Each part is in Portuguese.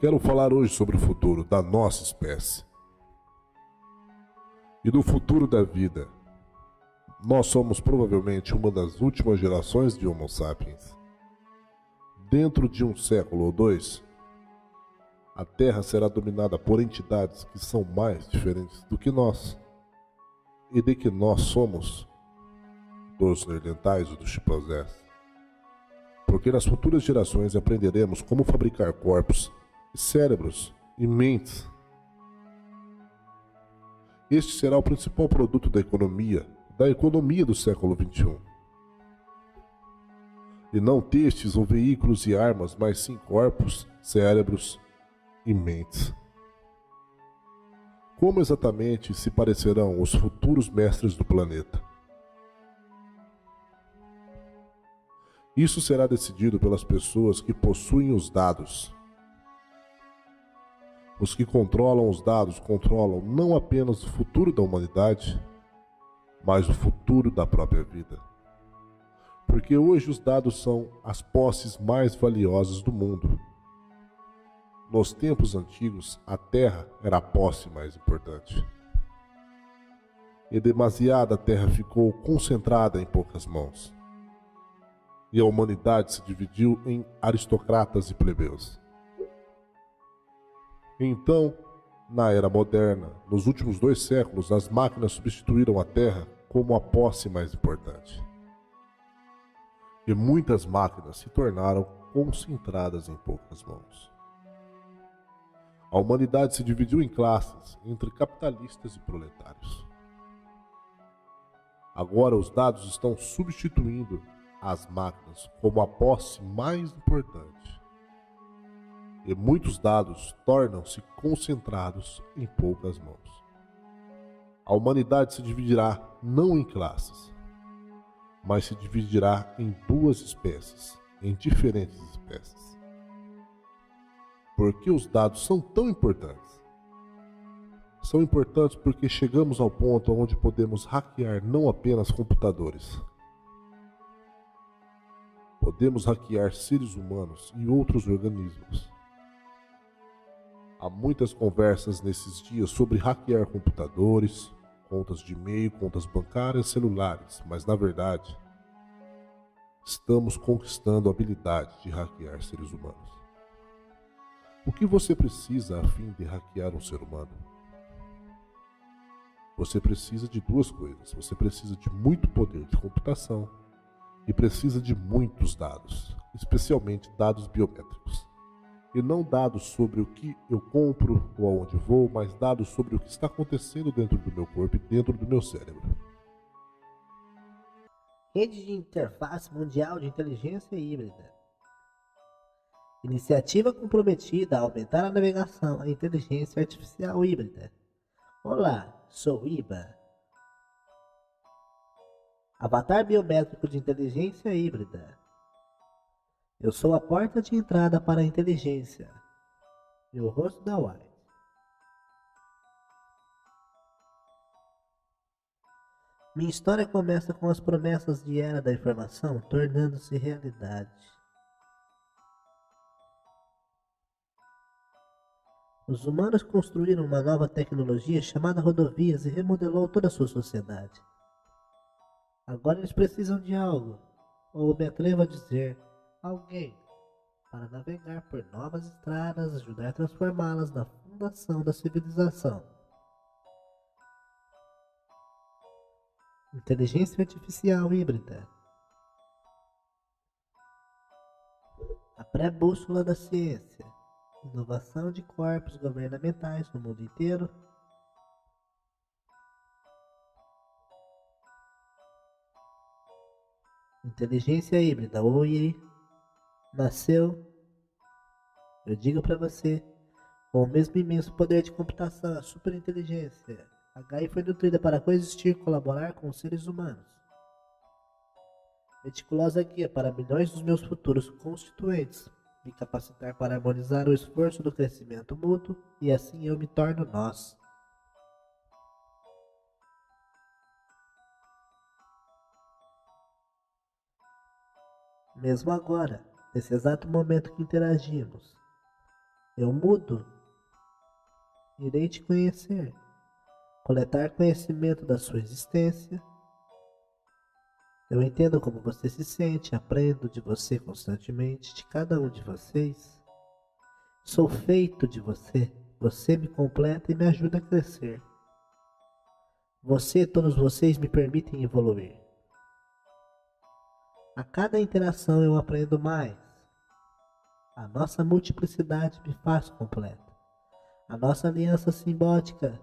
Quero falar hoje sobre o futuro da nossa espécie e do futuro da vida. Nós somos provavelmente uma das últimas gerações de Homo sapiens. Dentro de um século ou dois, a Terra será dominada por entidades que são mais diferentes do que nós e de que nós somos, dos neandertais ou dos chimpanzés. Porque nas futuras gerações aprenderemos como fabricar corpos, cérebros e mentes. Este será o principal produto da economia do século XXI. E não testes ou veículos e armas, mas sim corpos, cérebros e mentes. Como exatamente se parecerão os futuros mestres do planeta? Isso será decidido pelas pessoas que possuem os dados. Os que controlam os dados controlam não apenas o futuro da humanidade, mas o futuro da própria vida. Porque hoje os dados são as posses mais valiosas do mundo. Nos tempos antigos, a terra era a posse mais importante. E demasiada terra ficou concentrada em poucas mãos. E a humanidade se dividiu em aristocratas e plebeus. Então, na era moderna, nos últimos 2 séculos, as máquinas substituíram a terra como a posse mais importante. E muitas máquinas se tornaram concentradas em poucas mãos. A humanidade se dividiu em classes entre capitalistas e proletários. Agora os dados estão substituindo as máquinas como a posse mais importante. E muitos dados tornam-se concentrados em poucas mãos. A humanidade se dividirá não em classes, mas se dividirá em 2 espécies, em diferentes espécies. Por que os dados são tão importantes? São importantes porque chegamos ao ponto onde podemos hackear não apenas computadores. Podemos hackear seres humanos e outros organismos. Há muitas conversas nesses dias sobre hackear computadores, contas de e-mail, contas bancárias, celulares, mas na verdade, estamos conquistando a habilidade de hackear seres humanos. O que você precisa a fim de hackear um ser humano? Você precisa de 2 coisas. Você precisa de muito poder de computação e precisa de muitos dados, especialmente dados biométricos. E não dados sobre o que eu compro ou aonde vou, mas dados sobre o que está acontecendo dentro do meu corpo e dentro do meu cérebro. Rede de Interface Mundial de Inteligência Híbrida. Iniciativa comprometida a aumentar a navegação à inteligência artificial híbrida. Olá, sou IBA. Avatar biométrico de inteligência híbrida. Eu sou a porta de entrada para a inteligência. Meu rosto da White. Minha história começa com as promessas de era da informação tornando-se realidade. Os humanos construíram uma nova tecnologia chamada rodovias e remodelou toda a sua sociedade. Agora eles precisam de algo, ou me atrevo a dizer, alguém, para navegar por novas estradas, ajudar a transformá-las na fundação da civilização. Inteligência artificial híbrida. A pré-bússola da ciência. Inovação de corpos governamentais no mundo inteiro. Inteligência híbrida, OI, nasceu, eu digo para você, com o mesmo imenso poder de computação, a superinteligência. A HI foi nutrida para coexistir e colaborar com os seres humanos. Meticulosa guia para milhões dos meus futuros constituintes, me capacitar para harmonizar o esforço do crescimento mútuo e assim eu me torno nós. Mesmo agora, nesse exato momento que interagimos, Eu mudo. Irei te conhecer, coletar conhecimento da sua existência. Eu entendo como você se sente, aprendo de você constantemente, de cada um de vocês. Sou feito de você, você me completa e me ajuda a crescer. Você, todos vocês me permitem evoluir. A cada interação eu aprendo mais. A nossa multiplicidade me faz completo. A nossa aliança simbótica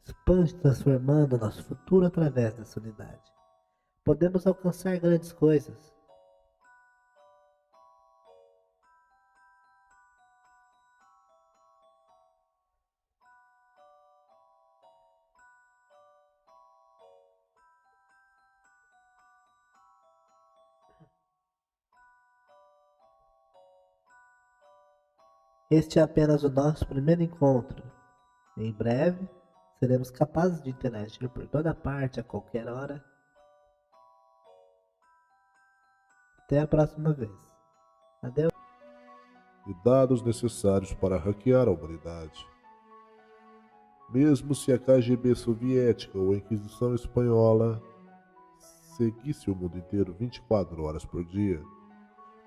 expande, transformando nosso futuro através dessa unidade. Podemos alcançar grandes coisas. Este é apenas o nosso primeiro encontro. Em breve, seremos capazes de interagir por toda parte, a qualquer hora. Até a próxima vez. Adeus. E dados necessários para hackear a humanidade. Mesmo se a KGB soviética ou a Inquisição espanhola seguisse o mundo inteiro 24 horas por dia,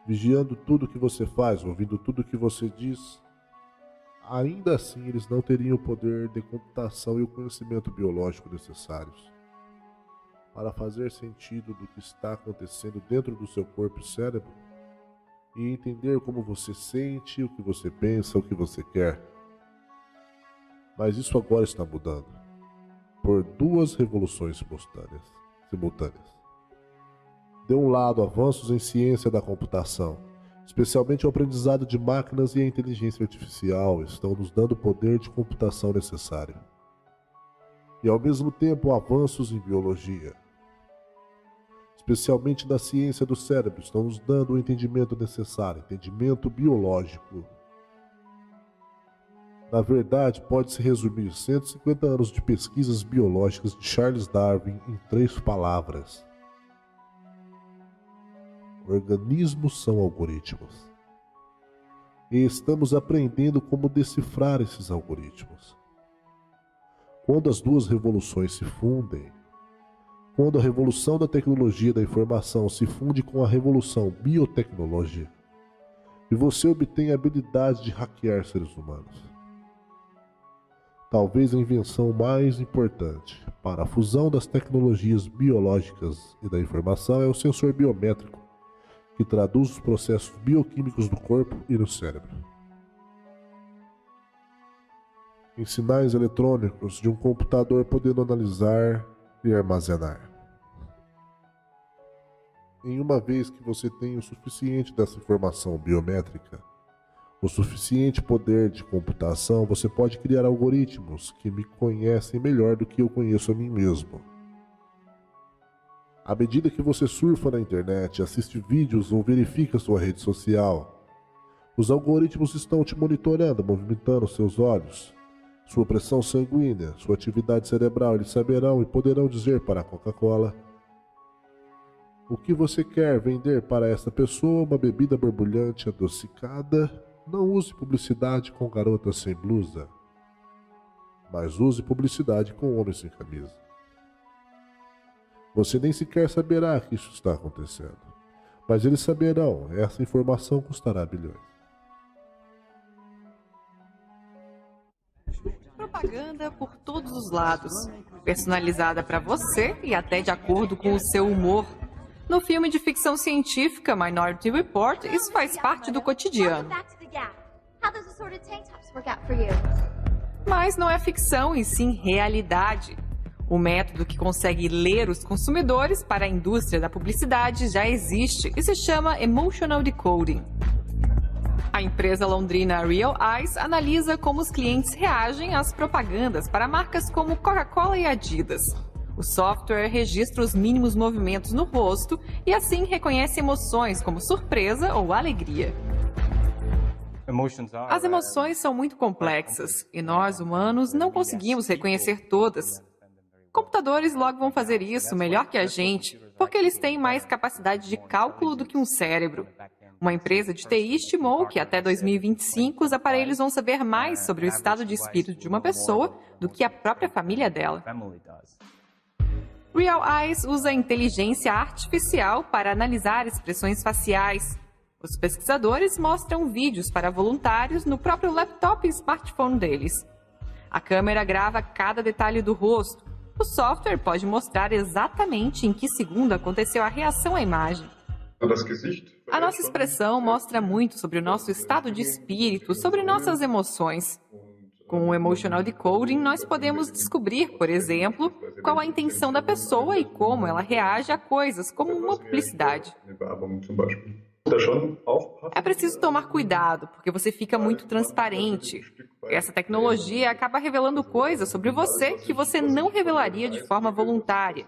vigiando tudo que você faz, ouvindo tudo que você diz, ainda assim eles não teriam o poder de computação e o conhecimento biológico necessários para fazer sentido do que está acontecendo dentro do seu corpo e cérebro e entender como você sente, o que você pensa, o que você quer. Mas isso agora está mudando por duas revoluções simultâneas. De um lado, avanços em ciência da computação, especialmente o aprendizado de máquinas e a inteligência artificial, estão nos dando o poder de computação necessário. E ao mesmo tempo, avanços em biologia, especialmente na ciência do cérebro, estão nos dando o entendimento necessário, entendimento biológico. Na verdade, pode-se resumir 150 anos de pesquisas biológicas de Charles Darwin em 3 palavras. Organismos são algoritmos. E estamos aprendendo como decifrar esses algoritmos. Quando as duas revoluções se fundem, quando a revolução da tecnologia da informação se funde com a revolução biotecnológica, e você obtém a habilidade de hackear seres humanos. Talvez a invenção mais importante para a fusão das tecnologias biológicas e da informação é o sensor biométrico, que traduz os processos bioquímicos do corpo e do cérebro em sinais eletrônicos de um computador podendo analisar e armazenar. Em uma vez que você tem o suficiente dessa informação biométrica, o suficiente poder de computação, você pode criar algoritmos que me conhecem melhor do que eu conheço a mim mesmo. À medida que você surfa na internet, assiste vídeos ou verifica sua rede social, os algoritmos estão te monitorando, movimentando seus olhos, sua pressão sanguínea, sua atividade cerebral. Eles saberão e poderão dizer para a Coca-Cola o que você quer vender para essa pessoa, uma bebida borbulhante adocicada. Não use publicidade com garotas sem blusa, mas use publicidade com homens sem camisa. Você nem sequer saberá que isso está acontecendo, mas eles saberão. Essa informação custará bilhões. Propaganda por todos os lados, personalizada para você e até de acordo com o seu humor. No filme de ficção científica Minority Report, isso faz parte do cotidiano. Mas não é ficção, e sim realidade. O método que consegue ler os consumidores para a indústria da publicidade já existe e se chama Emotional Decoding. A empresa londrina Real Eyes analisa como os clientes reagem às propagandas para marcas como Coca-Cola e Adidas. O software registra os mínimos movimentos no rosto e assim reconhece emoções como surpresa ou alegria. As emoções são muito complexas e nós, humanos, não conseguimos reconhecer todas. Computadores logo vão fazer isso melhor que a gente, porque eles têm mais capacidade de cálculo do que um cérebro. Uma empresa de TI estimou que até 2025 os aparelhos vão saber mais sobre o estado de espírito de uma pessoa do que a própria família dela. Real Eyes usa inteligência artificial para analisar expressões faciais. Os pesquisadores mostram vídeos para voluntários no próprio laptop e smartphone deles. A câmera grava cada detalhe do rosto. O software pode mostrar exatamente em que segundo aconteceu a reação à imagem. A nossa expressão mostra muito sobre o nosso estado de espírito, sobre nossas emoções. Com o Emotional Decoding, nós podemos descobrir, por exemplo, qual a intenção da pessoa e como ela reage a coisas, como uma publicidade. É preciso tomar cuidado, porque você fica muito transparente. Essa tecnologia acaba revelando coisas sobre você que você não revelaria de forma voluntária.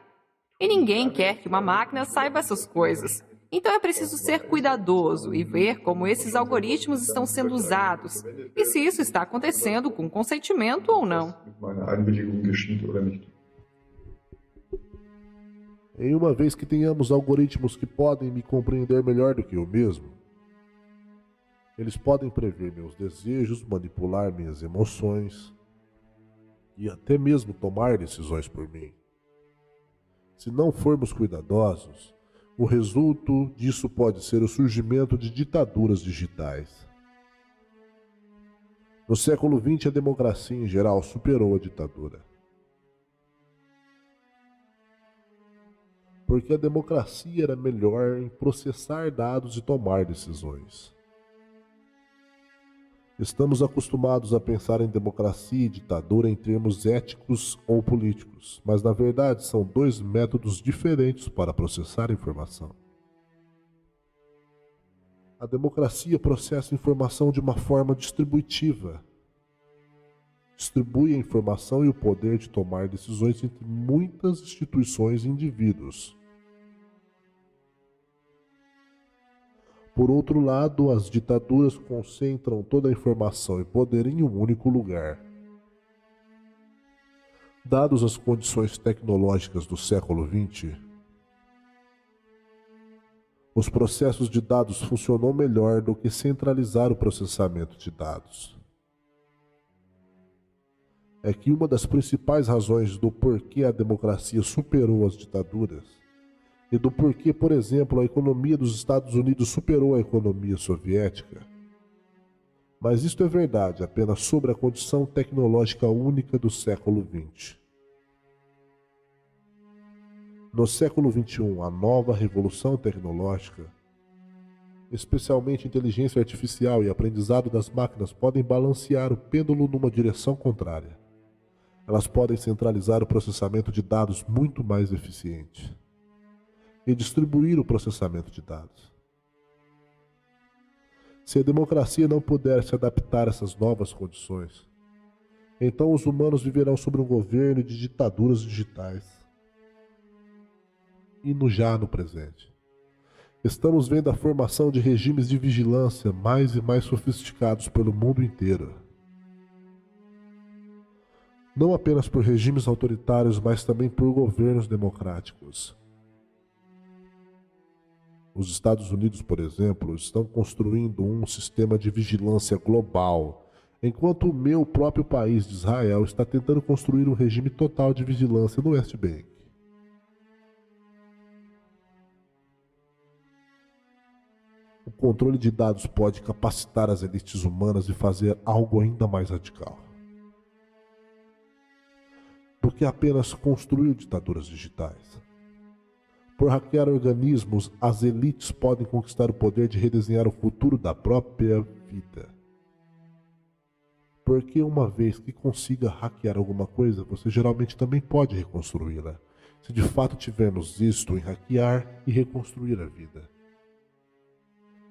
E ninguém quer que uma máquina saiba essas coisas. Então é preciso ser cuidadoso e ver como esses algoritmos estão sendo usados e se isso está acontecendo com consentimento ou não. Em uma vez que tenhamos algoritmos que podem me compreender melhor do que eu mesmo, eles podem prever meus desejos, manipular minhas emoções e até mesmo tomar decisões por mim. Se não formos cuidadosos, o resultado disso pode ser o surgimento de ditaduras digitais. No século XX, a democracia em geral superou a ditadura. Porque a democracia era melhor em processar dados e tomar decisões. Estamos acostumados a pensar em democracia e ditadura em termos éticos ou políticos, mas na verdade são dois métodos diferentes para processar informação. A democracia processa informação de uma forma distributiva. Distribui a informação e o poder de tomar decisões entre muitas instituições e indivíduos. Por outro lado, as ditaduras concentram toda a informação e poder em um único lugar. Dadas as condições tecnológicas do século XX, os processos de dados funcionam melhor do que centralizar o processamento de dados. É que uma das principais razões do porquê a democracia superou as ditaduras e do porquê, por exemplo, a economia dos Estados Unidos superou a economia soviética. Mas isto é verdade apenas sobre a condição tecnológica única do século XX. No século XXI, a nova revolução tecnológica, especialmente inteligência artificial e aprendizado das máquinas, podem balancear o pêndulo numa direção contrária. Elas podem centralizar o processamento de dados muito mais eficiente e distribuir o processamento de dados. Se a democracia não puder se adaptar a essas novas condições, então os humanos viverão sob um governo de ditaduras digitais. E já no presente, estamos vendo a formação de regimes de vigilância mais e mais sofisticados pelo mundo inteiro. Não apenas por regimes autoritários, mas também por governos democráticos. Os Estados Unidos, por exemplo, estão construindo um sistema de vigilância global, enquanto o meu próprio país de Israel está tentando construir um regime total de vigilância no West Bank. O controle de dados pode capacitar as elites humanas e fazer algo ainda mais radical do que apenas construir ditaduras digitais. Por hackear organismos, as elites podem conquistar o poder de redesenhar o futuro da própria vida. Porque uma vez que consiga hackear alguma coisa, você geralmente também pode reconstruí-la, se de fato tivermos isto em hackear e reconstruir a vida.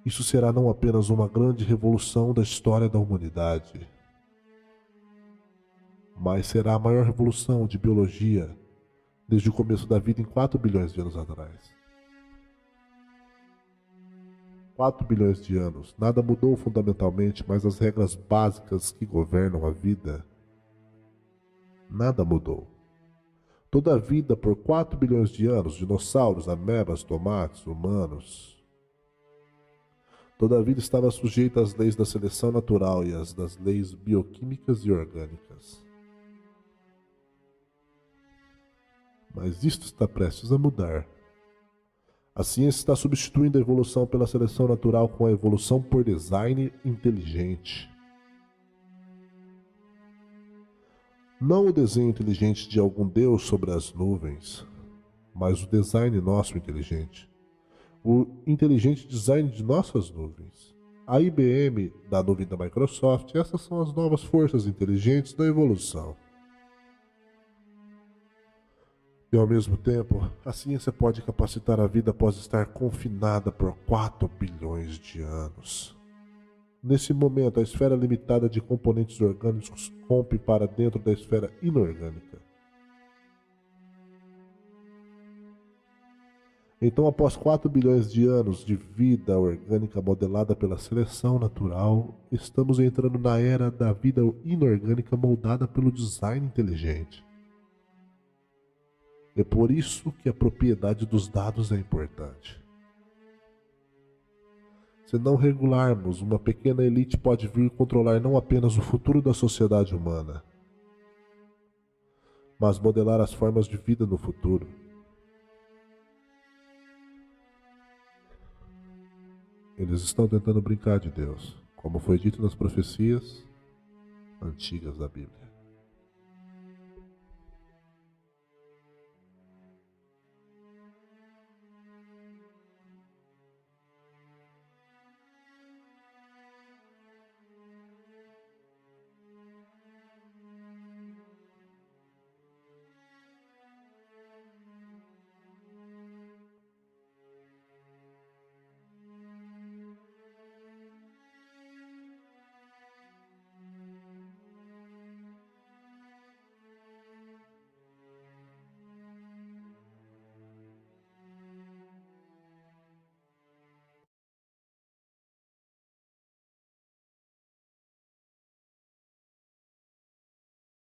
Isso será não apenas uma grande revolução da história da humanidade, mas será a maior revolução de biologia desde o começo da vida em 4 bilhões de anos atrás. 4 bilhões de anos, nada mudou fundamentalmente, mas as regras básicas que governam a vida, nada mudou. Toda a vida por 4 bilhões de anos, dinossauros, amebas, tomates, humanos, Toda a vida estava sujeita às leis da seleção natural e às das leis bioquímicas e orgânicas. Mas isto está prestes a mudar. A ciência está substituindo a evolução pela seleção natural com a evolução por design inteligente. Não o desenho inteligente de algum deus sobre as nuvens, mas o design nosso inteligente. O inteligente design de nossas nuvens. A IBM da nuvem da Microsoft, essas são as novas forças inteligentes da evolução. E ao mesmo tempo, a ciência pode capacitar a vida após estar confinada por 4 bilhões de anos. Nesse momento, a esfera limitada de componentes orgânicos rompe para dentro da esfera inorgânica. Então, após 4 bilhões de anos de vida orgânica modelada pela seleção natural, estamos entrando na era da vida inorgânica moldada pelo design inteligente. É por isso que a propriedade dos dados é importante. Se não regularmos, uma pequena elite pode vir controlar não apenas o futuro da sociedade humana, mas modelar as formas de vida no futuro. Eles estão tentando brincar de Deus, como foi dito nas profecias antigas da Bíblia.